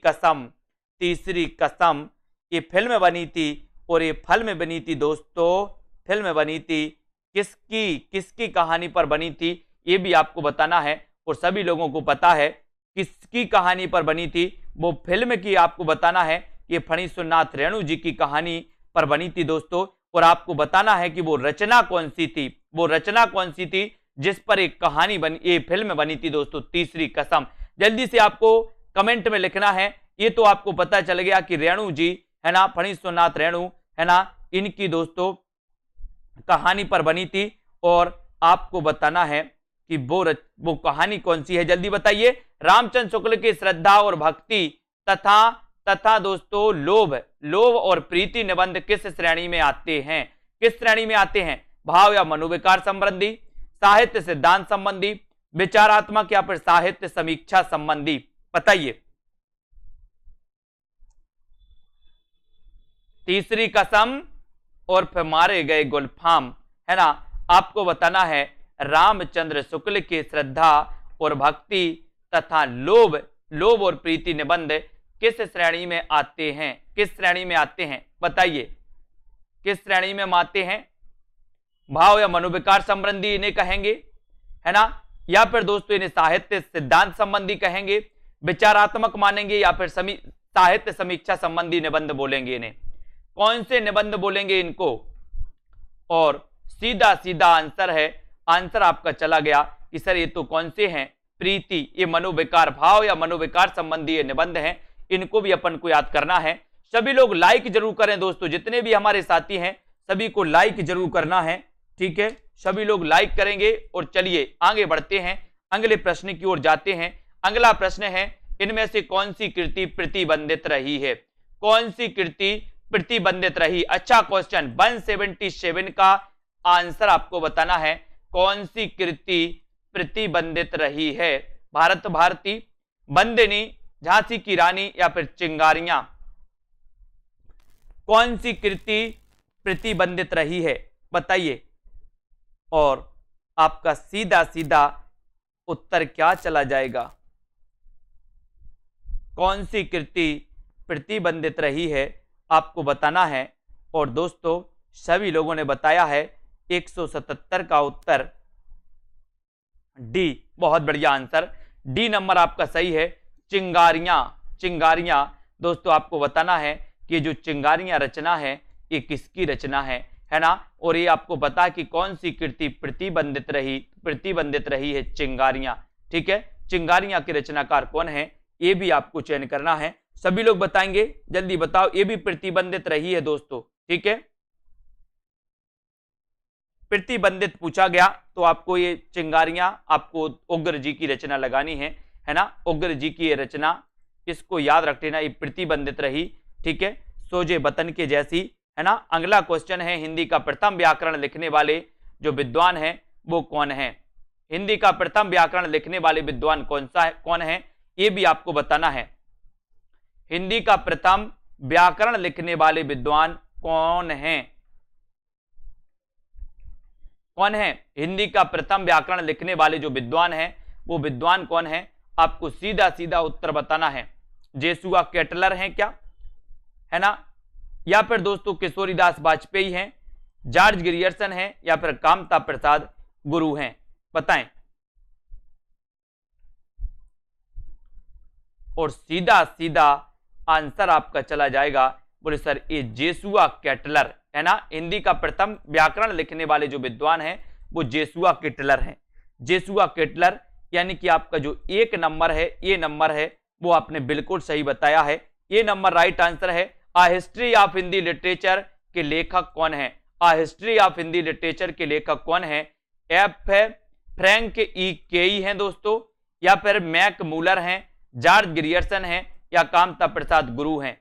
कसम ये फिल्म बनी थी। और ये फिल्म बनी थी दोस्तों, फिल्म बनी थी किसकी कहानी पर बनी थी? ये भी आपको बताना है। और सभी लोगों को पता है किसकी कहानी पर बनी थी। वो फिल्म की आपको बताना है कि फणीश्वरनाथ रेणु जी की कहानी पर बनी थी दोस्तों। और आपको बताना है कि वो रचना कौन सी थी, वो रचना कौन सी थी जिस पर एक कहानी बनी, ये फिल्म बनी थी दोस्तों, तीसरी कसम। जल्दी से आपको कमेंट में लिखना है। ये तो आपको पता चल गया कि रेणु जी, है ना, फणीश्वरनाथ रेणु, है ना, इनकी दोस्तों कहानी पर बनी थी। और आपको बताना है कि वो कहानी कौन सी है। जल्दी बताइए। रामचंद्र शुक्ल की श्रद्धा और भक्ति तथा दोस्तों लोभ और प्रीति निबंध किस श्रेणी में आते हैं? किस श्रेणी में आते हैं? भाव या मनोविकार संबंधी, साहित्य सिद्धांत संबंधी, विचारात्मक या फिर साहित्य समीक्षा संबंधी? बताइए। तीसरी कसम और फिर मारे गए गुलफाम, है ना। आपको बताना है रामचंद्र शुक्ल के श्रद्धा और भक्ति तथा लोभ और प्रीति निबंध किस श्रेणी में आते हैं? किस श्रेणी में आते हैं? बताइए, किस श्रेणी में आते हैं? भाव या मनोविकार संबंधी इन्हें कहेंगे, है ना, या फिर दोस्तों इन्हें साहित्य सिद्धांत संबंधी कहेंगे, विचारात्मक मानेंगे, या फिर साहित्य समीक्षा संबंधी निबंध बोलेंगे? इन्हें कौन से निबंध बोलेंगे इनको? और सीधा सीधा आंसर है, आंसर आपका चला गया कि सर ये तो कौन से हैं? प्रीति, ये मनोविकार, भाव या मनोविकार संबंधी ये निबंध हैं, इनको भी अपन को याद करना है। सभी लोग लाइक जरूर करें दोस्तों, जितने भी हमारे साथी हैं सभी को लाइक जरूर करना है, ठीक है, सभी लोग लाइक करेंगे। और चलिए आगे बढ़ते हैं, अगले प्रश्न की ओर जाते हैं। अगला प्रश्न है, इनमें से कौन सी कृति प्रतिबंधित रही है? कौन सी कृति प्रतिबंधित रही? अच्छा क्वेश्चन। 177 का आंसर आपको बताना है, कौन सी कृति प्रतिबंधित रही है? भारत भारती, बंदिनी, झांसी की रानी या फिर चिंगारियां? कौन सी कृति प्रतिबंधित रही है? बताइए। और आपका सीधा सीधा उत्तर क्या चला जाएगा? कौन सी कृति प्रतिबंधित रही है आपको बताना है। और दोस्तों सभी लोगों ने बताया है 177 का उत्तर डी, बहुत बढ़िया आंसर, डी नंबर आपका सही है। चिंगारियां, चिंगारियां दोस्तों आपको बताना है कि जो चिंगारियां रचना है ये किसकी रचना है ना। और ये आपको बता कि कौन सी कृति प्रतिबंधित रही है? चिंगारियां, ठीक है। चिंगारियां के रचनाकार कौन है ये भी आपको चयन करना है। सभी लोग बताएंगे, जल्दी बताओ। ये भी प्रतिबंधित रही है दोस्तों, ठीक है, प्रतिबंधित पूछा गया तो आपको ये चिंगारियां आपको उग्र जी की रचना लगानी है ना। उग्र जी की ये रचना, इसको याद रख लेना, ये प्रतिबंधित रही, ठीक है, सोजे बतन के जैसी, है ना। अगला क्वेश्चन है, हिंदी का प्रथम व्याकरण लिखने वाले जो विद्वान है वो कौन है? हिंदी का प्रथम व्याकरण लिखने वाले विद्वान कौन है ये भी आपको बताना है। हिंदी का प्रथम व्याकरण लिखने वाले विद्वान कौन है? कौन है? हिंदी का प्रथम व्याकरण लिखने वाले जो विद्वान है वो विद्वान कौन है? आपको सीधा सीधा उत्तर बताना है। जेसुआ केटलर हैं क्या, है ना, या फिर दोस्तों किशोरीदास वाजपेयी हैं, जॉर्ज ग्रियर्सन हैं, या फिर कामता प्रसाद गुरु हैं? बताएं। और सीधा सीधा आंसर आपका चला जाएगा, बोले सर ये जेसुआ केटलर, है ना। हिंदी का प्रथम व्याकरण लिखने वाले जो विद्वान हैं वो जेसुआ केटलर हैं। जेसुआ केटलर, यानी कि आपका जो एक नंबर है, ये नंबर है, वो आपने बिल्कुल सही बताया है, ये नंबर राइट आंसर है। आ हिस्ट्री ऑफ हिंदी लिटरेचर के लेखक कौन है? आ हिस्ट्री ऑफ हिंदी लिटरेचर के लेखक कौन है? एफ है फ्रैंक ई केई हैं दोस्तों, या फिर मैक मूलर हैं, जॉर्ज ग्रियर्सन हैं, या कामता प्रसाद गुरु हैं?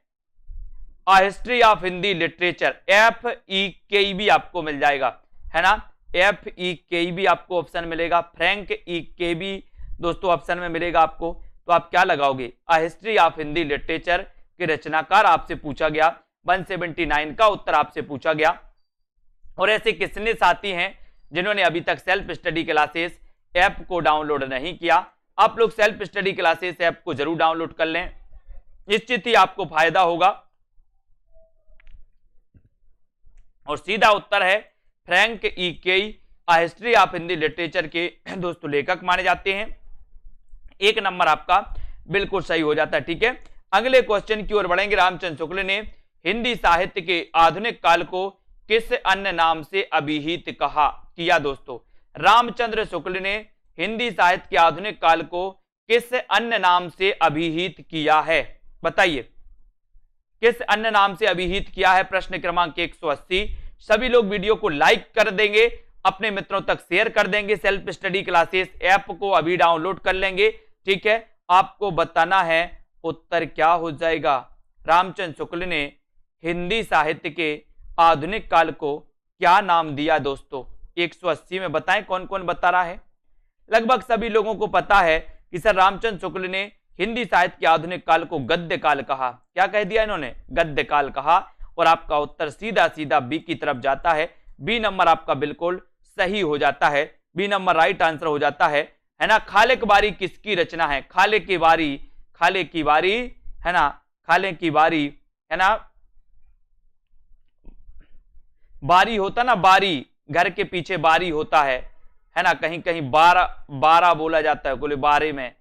A history of Hindi literature, F E Keay भी आपको मिल जाएगा, है ना। एफ ई केई भी आपको ऑप्शन मिलेगा, फ्रैंक ई के भी दोस्तों ऑप्शन में मिलेगा आपको। तो आप क्या लगाओगे? आ हिस्ट्री ऑफ हिंदी लिटरेचर के रचनाकार आपसे पूछा गया, 179 का उत्तर आपसे पूछा गया। और ऐसे कितने साथी हैं जिन्होंने अभी तक सेल्फ स्टडी क्लासेस ऐप को डाउनलोड नहीं किया? आप लोग सेल्फ स्टडी क्लासेस ऐप को जरूर डाउनलोड कर लें, निश्चित ही आपको फायदा होगा। और सीधा उत्तर है फ्रैंक ई केई, आ हिस्ट्री ऑफ हिंदी लिटरेचर के दोस्तों लेखक माने जाते हैं। एक नंबर आपका बिल्कुल सही हो जाता है, ठीक है। अगले क्वेश्चन की ओर बढ़ेंगे। रामचंद्र शुक्ल ने हिंदी साहित्य के आधुनिक काल को किस अन्य नाम से अभिहित किया? दोस्तों रामचंद्र शुक्ल ने हिंदी साहित्य के आधुनिक काल को किस अन्य नाम से अभिहित किया है? बताइए, किस अन्य नाम से अभिहित किया है? प्रश्न क्रमांक 180। सभी लोग वीडियो को लाइक कर देंगे, अपने मित्रों तक शेयर कर देंगे, सेल्फ स्टडी क्लासेस ऐप को अभी डाउनलोड कर लेंगे, ठीक है। आपको बताना है उत्तर क्या हो जाएगा। रामचंद्र शुक्ल ने हिंदी साहित्य के आधुनिक काल को क्या नाम दिया? दोस्तों 180 में बताएं कौन कौन बता रहा है। लगभग सभी लोगों को पता है कि सर रामचंद्र शुक्ल ने हिंदी साहित्य के आधुनिक काल को गद्य काल कहा। क्या कह दिया इन्होंने? गद्य काल कहा। और आपका उत्तर सीधा सीधा बी की तरफ जाता है। बी नंबर आपका बिल्कुल सही हो जाता है। बी नंबर राइट आंसर हो जाता है ना। खाले की बारी किसकी रचना है? खाले की बारी, खाले की बारी है ना, खाले की बारी है ना, बारी होता ना, बारी, घर के पीछे बारी होता है ना, कहीं कहीं बारा बोला जाता है, बोले बारे में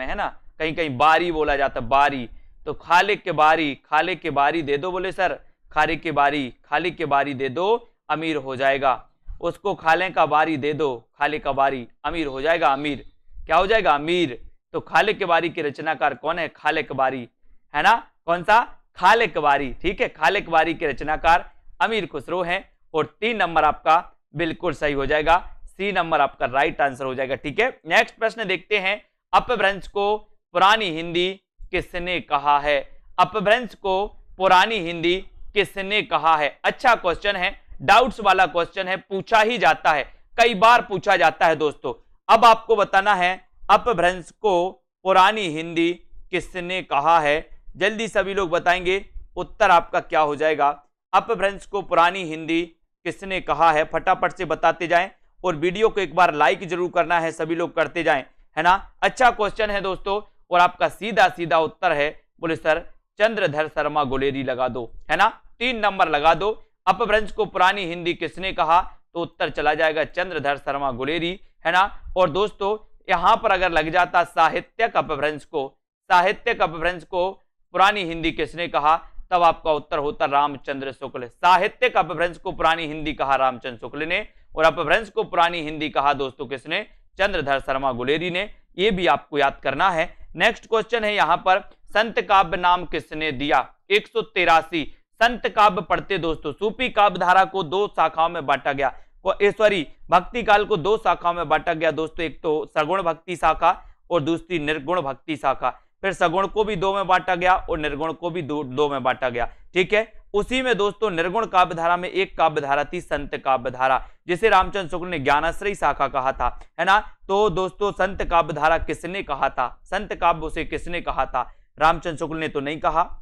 है ना, कहीं कहीं बारी बोला जाता है, बारी। तो खाले के बारी, खाले के बारी दे दो, बोले सर खाले के बारी, खाले के बारी दे दो, अमीर हो जाएगा। उसको खाले का बारी दे दो, खाले का बारी, अमीर हो जाएगा, अमीर। क्या हो जाएगा? अमीर। तो खाले के बारी के रचनाकार कौन है? खाले के बारी है ना। कौन सा? खाले के बारी। ठीक है, खाले के बारी के रचनाकार अमीर खुसरो हैं। और 3 नंबर आपका बिल्कुल सही हो जाएगा। सी नंबर आपका राइट आंसर हो जाएगा। ठीक है, नेक्स्ट प्रश्न देखते हैं। अपभ्रंश को पुरानी हिंदी किसने कहा है? अपभ्रंश को पुरानी हिंदी किसने कहा है? अच्छा क्वेश्चन है, डाउट्स वाला क्वेश्चन है, पूछा ही जाता है, कई बार पूछा जाता है दोस्तों। अब आपको बताना है अपभ्रंश को पुरानी हिंदी किसने कहा है। जल्दी सभी लोग बताएंगे उत्तर आपका क्या हो जाएगा। अपभ्रंश को पुरानी हिंदी किसने कहा है? फटाफट से बताते जाएं और वीडियो को एक बार लाइक जरूर करना है, सभी लोग करते जाएं, है ना। अच्छा क्वेश्चन है दोस्तों। और आपका सीधा सीधा उत्तर है, बोले सर चंद्रधर शर्मा गुलेरी लगा दो, है ना, 3 नंबर लगा दो। अपभ्रंश को पुरानी हिंदी किसने कहा? तो उत्तर चला जाएगा चंद्रधर शर्मा गुलेरी, है ना। और दोस्तों यहां पर अगर लग जाता साहित्यक अपभ्रंश को, साहित्यक अपभ्रंश को पुरानी हिंदी किसने कहा, तब आपका उत्तर होता रामचंद्र शुक्ल। साहित्यक अपभ्रंश को पुरानी हिंदी कहा रामचंद्र शुक्ल ने, और अपभ्रंश को पुरानी हिंदी कहा दोस्तों किसने? चंद्रधर शर्मा गुलेरी ने। यह भी आपको याद करना है। नेक्स्ट क्वेश्चन है यहां पर, संत काव्य नाम किसने दिया? 183 संत काव्य पढ़ते दोस्तों। सूफी काव्य धारा को 2 शाखाओं में बांटा गया, सॉरी भक्ति काल को 2 शाखाओं में बांटा गया दोस्तों। एक तो सगुण भक्ति शाखा और दूसरी निर्गुण भक्ति शाखा। फिर सगुण को भी 2 में बांटा गया और निर्गुण को भी 2 में बांटा गया। ठीक है, उसी में दोस्तों निर्गुण काव्य धारा में एक काव्य धारा थी संत काव्य धारा, जिसे रामचंद्र शुक्ल ने ज्ञानाश्रयी शाखा कहा था, है ना। तो दोस्तों संत काव्य धारा किसने कहा था? संत काव्य उसे किसने कहा था? रामचंद्र शुक्ल ने तो नहीं कहा,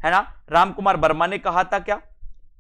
है ना। रामकुमार वर्मा ने कहा था क्या,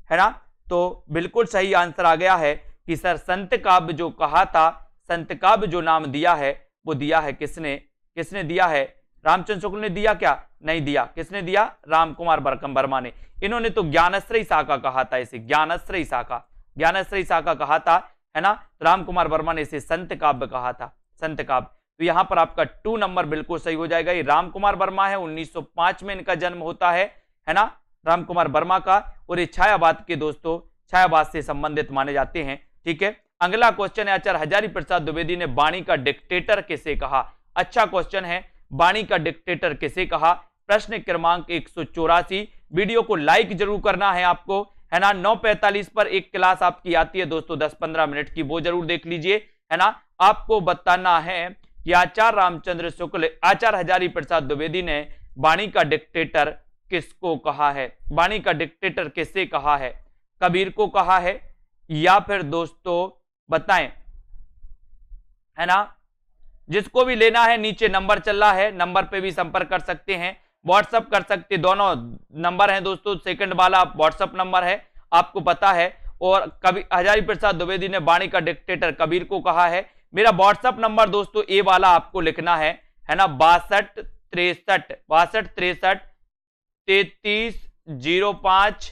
है ना। तो बिल्कुल सही आंसर आ गया है कि सर संत काव्य जो कहा था, संत काव्य जो नाम दिया है वो दिया है किसने? किसने दिया है? रामचंद्र शुक्ल ने दिया क्या? नहीं दिया। किसने दिया? रामकुमार वर्मा ने। इन्होंने तो ज्ञानाश्रयी शाखा कहा था, इसे ज्ञानाश्रयी शाखा, ज्ञानाश्रयी शाखा कहा था, है ना। रामकुमार वर्मा ने इसे संत काव्य कहा था, संत काव्य। तो यहां पर आपका 2 नंबर बिल्कुल सही हो जाएगा। ये रामकुमार वर्मा है, 1905 में इनका जन्म होता है ना, रामकुमार वर्मा का। और ये छायावाद के दोस्तों, छायावाद से संबंधित माने जाते हैं। ठीक है, अगला क्वेश्चन है, आचार्य हजारी प्रसाद द्विवेदी ने वाणी का डिक्टेटर किसे कहा? अच्छा क्वेश्चन है, वाणी का डिक्टेटर किसे कहा? प्रश्न क्रमांक 184। वीडियो को लाइक जरूर करना है आपको, है ना। 9:45 पर एक क्लास आपकी आती है दोस्तों 10-15 मिनट की, वो जरूर देख लीजिए, है ना। आपको बताना है कि आचार्य रामचंद्र शुक्ल, आचार्य हजारी प्रसाद द्विवेदी ने वाणी का डिक्टेटर किसको कहा है? वाणी का डिक्टेटर किसे कहा है? कबीर को कहा है या फिर दोस्तों बताएं, है ना। जिसको भी लेना है नीचे नंबर चल रहा है, नंबर पे भी संपर्क कर सकते हैं, व्हाट्सअप कर सकते, दोनों नंबर हैं दोस्तों। सेकंड वाला व्हाट्सअप नंबर है, आपको पता है। और कबीर हजारी प्रसाद द्विवेदी ने वाणी का डिक्टेटर कबीर को कहा है। मेरा व्हाट्सअप नंबर दोस्तों ए वाला आपको लिखना है ना, 6263 3305,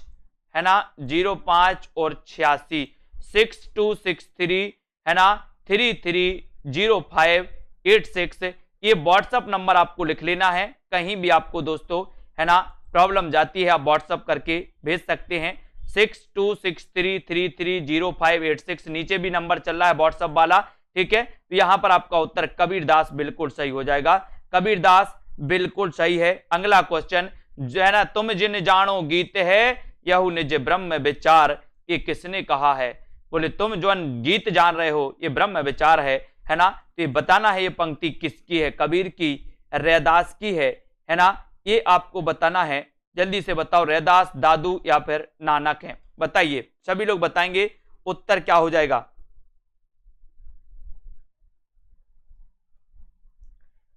है ना, 05 और 86 6263, है ना, 330586। ये व्हाट्सअप नंबर आपको लिख लेना है। कहीं भी आपको दोस्तों, है ना, प्रॉब्लम जाती है, आप व्हाट्सअप करके भेज सकते हैं। 6263330586 नीचे भी नंबर चल रहा है व्हाट्सअप वाला। ठीक है, तो यहां पर आपका उत्तर कबीरदास बिल्कुल सही हो जाएगा। कबीरदास बिल्कुल सही है। अगला क्वेश्चन जो है ना, तुम जिन जानो गीत है यहु निज ब्रह्म विचार, ये किसने कहा है? बोले तुम जो गीत जान रहे हो ये ब्रह्म विचार है ना। तो ये बताना है ये पंक्ति किसकी है? कबीर की, रैदास की है ना। ये आपको बताना है, जल्दी से बताओ, रैदास, दादू या फिर नानक है? बताइए, सभी लोग बताएंगे उत्तर क्या हो जाएगा।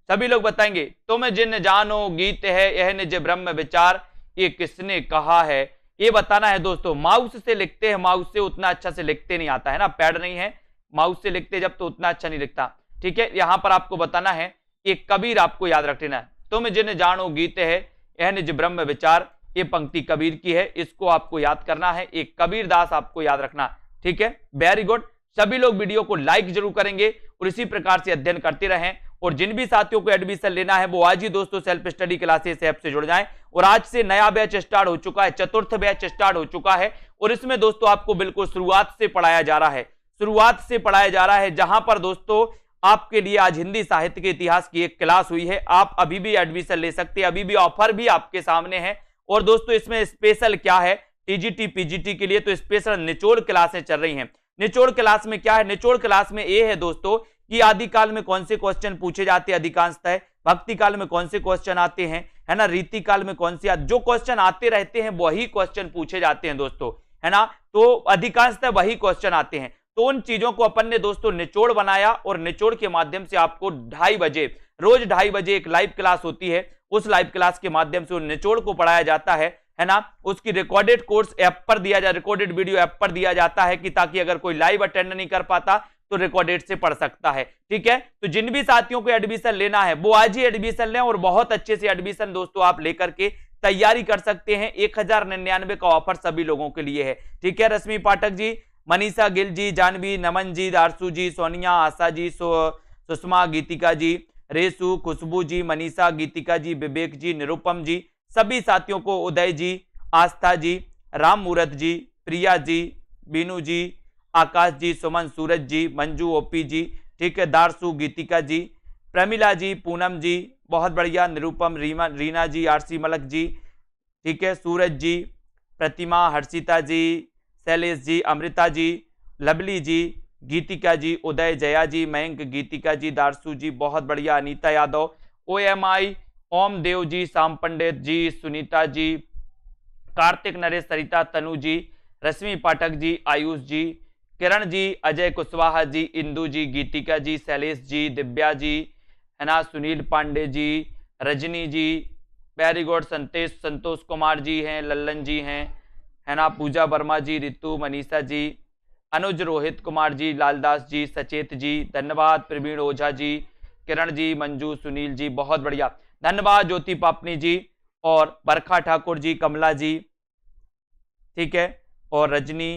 सभी लोग बताएंगे। तुम जिन जानो गीत है यह निज ब्रह्म विचार, ये किसने कहा है, ये बताना है दोस्तों। माउस से लिखते हैं, माउस से उतना अच्छा से लिखते नहीं आता है ना, पैड नहीं है, माउस से लिखते जब तो उतना अच्छा नहीं लिखता। ठीक है, यहां पर आपको बताना है, ये कबीर आपको याद रख लेना है। तुम जिन जानो गीत है यह निज ब्रह्म विचार, ये पंक्ति कबीर की है, इसको आपको याद करना है, एक कबीर दास आपको याद रखना। ठीक है, वेरी गुड। सभी लोग वीडियो को लाइक जरूर करेंगे और इसी प्रकार से अध्ययन करते रहें। और जिन भी साथियों को एडमिशन लेना है वो आज ही दोस्तों सेल्फ स्टडी क्लासेस ऐप से जुड़ जाएं। और आज से नया बैच स्टार्ट हो चुका है, चतुर्थ बैच स्टार्ट हो चुका है और इसमें दोस्तों आपको बिल्कुल शुरुआत से पढ़ाया जा रहा है, शुरुआत से पढ़ाया जा रहा है, जहां पर दोस्तों आपके लिए आज हिंदी साहित्य के इतिहास की एक क्लास हुई है। आप अभी भी एडमिशन ले सकते हैं, अभी भी ऑफर भी आपके सामने है। और दोस्तों इसमें स्पेशल क्या है, टीजीटी पीजीटी के लिए तो स्पेशल निचोड़ क्लासें चल रही हैं। निचोड़ क्लास में क्या है, निचोड़ क्लास में ये है दोस्तों कि आदिकाल में कौन से क्वेश्चन पूछे जाते हैं अधिकांशतः, भक्ति काल में कौन से क्वेश्चन आते हैं, है ना, रीति काल में कौन से, जो क्वेश्चन आते रहते हैं वही क्वेश्चन पूछे जाते हैं दोस्तों, है ना, तो अधिकांशतः वही क्वेश्चन आते हैं। तो उन चीजों को अपन ने दोस्तों निचोड़ बनाया और निचोड़ के माध्यम से आपको 2:30 बजे, रोज 2:30 बजे एक लाइव क्लास होती है, उस लाइव क्लास के माध्यम से उन निचोड़ को पढ़ाया जाता है ना। उसकी रिकॉर्डेड कोर्स ऐप पर दिया जाए, रिकॉर्डेड वीडियो ऐप पर दिया जाता है कि ताकि अगर कोई लाइव अटेंड नहीं कर पाता तो रिकॉर्डेड से पढ़ सकता है। ठीक है, तो जिन भी साथियों को एडमिशन लेना है वो आज ही एडमिशन लें और बहुत अच्छे से एडमिशन दोस्तों आप लेकर के तैयारी कर सकते हैं। 1099 का ऑफर सभी लोगों के लिए है। ठीक है, रश्मि पाठक जी, मनीषा गिल जी, जानवी, नमन जी, दारसू जी, सोनिया, आशा जी, सुषमा, गीतिका जी, रेसू, खुशबू जी, मनीषा, गीतिका जी, विवेक जी, निरुपम जी, सभी साथियों को, उदय जी, आस्था जी, राम मूरत जी, प्रिया जी, बीनू जी, आकाश जी, सुमन, सूरज जी, मंजू, ओपी जी, ठीक है, दारसू, गीतिका जी, प्रमिला जी, पूनम जी, बहुत बढ़िया, निरुपम, रीना जी, आरसी मलक जी, ठीक है, सूरज जी, प्रतिमा, हर्षिता जी, शैलेश जी, अमृता जी, लवली जी, गीतिका जी, उदय, जया जी, मयंक, गीतिका जी, दारसू जी, बहुत बढ़िया, अनीता यादव, OMI, ओम देव जी, श्याम पंडित जी, सुनीता जी, कार्तिक, नरेश, सरिता, तनु जी, रश्मि पाठक जी, आयुष जी, किरण जी, अजय कुशवाहा जी, इंदु जी, गीतिका जी, शैलेश जी, दिव्या जी, है ना, सुनील पांडे जी, रजनी जी, वेरी गुड, संतोष कुमार जी हैं, लल्लन जी हैं, है ना, पूजा वर्मा जी, रितु, मनीषा जी, अनुज, रोहित कुमार जी, लालदास जी, सचेत जी, धन्यवाद, प्रवीण ओझा जी, किरण जी, मंजू, सुनील जी, बहुत बढ़िया, धन्यवाद, ज्योति पापनी जी और बरखा ठाकुर जी, कमला जी, ठीक है, और रजनी,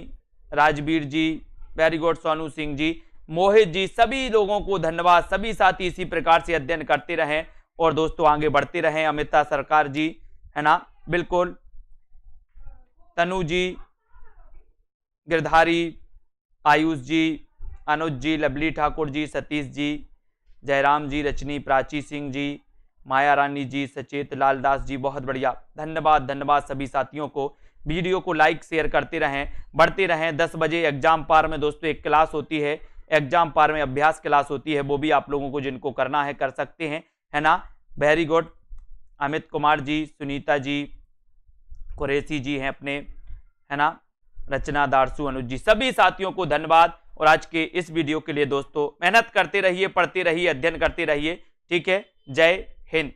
राजवीर जी, वेरी गुड, सोनू सिंह जी, मोहित जी, सभी लोगों को धन्यवाद। सभी साथी इसी प्रकार से अध्ययन करते रहें और दोस्तों आगे बढ़ते रहें। अमिता सरकार जी, है ना, बिल्कुल, तनु जी, गिरधारी, आयुष जी, अनुज जी, लवली ठाकुर जी, सतीश जी, जयराम जी, रचनी, प्राची सिंह जी, माया रानी जी, सचेत, लालदास जी, बहुत बढ़िया, धन्यवाद, धन्यवाद सभी साथियों को। वीडियो को लाइक शेयर करते रहें, बढ़ते रहें। 10 बजे एग्जाम पार में दोस्तों एक क्लास होती है, एग्जाम पार में अभ्यास क्लास होती है, वो भी आप लोगों को जिनको करना है कर सकते हैं, है ना। वेरी गुड, अमित कुमार जी, सुनीता जी, कुरैशी जी हैं अपने, है ना, रचना, दारसू, अनुज जी, सभी साथियों को धन्यवाद। और आज के इस वीडियो के लिए दोस्तों मेहनत करते रहिए, पढ़ते रहिए, अध्ययन करते रहिए। ठीक है, जय हिंद।